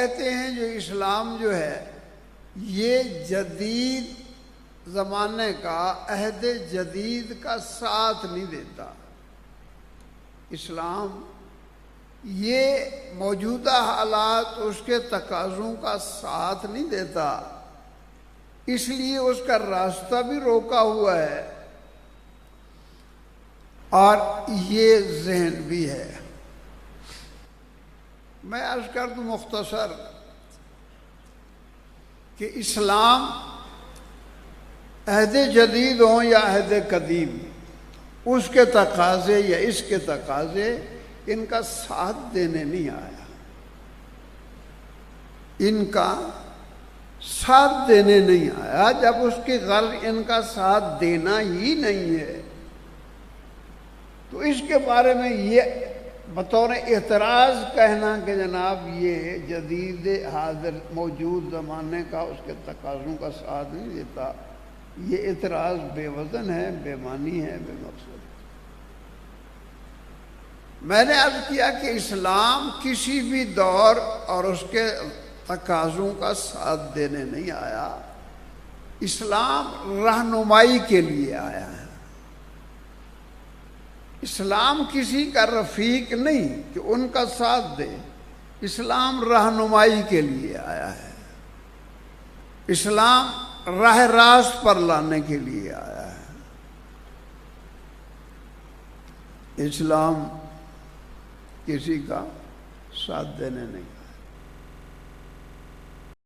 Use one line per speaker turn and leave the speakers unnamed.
کہتے ہیں جو اسلام جو ہے یہ جدید زمانے کا، عہد جدید کا ساتھ نہیں دیتا۔ اسلام یہ موجودہ حالات اس کے تقاضوں کا ساتھ نہیں دیتا، اس لیے اس کا راستہ بھی روکا ہوا ہے اور یہ ذہن بھی ہے۔ میں عرض کر دوں مختصر کہ اسلام عہد جدید ہوں یا عہد قدیم، اس کے تقاضے یا اس کے تقاضے ان کا ساتھ دینے نہیں آیا، ان کا ساتھ دینے نہیں آیا۔ جب اس کی غرض ان کا ساتھ دینا ہی نہیں ہے تو اس کے بارے میں یہ بطور اعتراض کہنا کہ جناب یہ جدید حاضر موجود زمانے کا اس کے تقاضوں کا ساتھ نہیں دیتا، یہ اعتراض بے وزن ہے، بے معنی ہے، بے مقصد۔ میں نے عرض کیا کہ اسلام کسی بھی دور اور اس کے تقاضوں کا ساتھ دینے نہیں آیا، اسلام رہنمائی کے لیے آیا ہے۔ اسلام کسی کا رفیق نہیں کہ ان کا ساتھ دے، اسلام رہنمائی کے لیے آیا ہے، اسلام راہ راست پر لانے کے لیے آیا ہے۔ اسلام کسی کا ساتھ دینے نہیں۔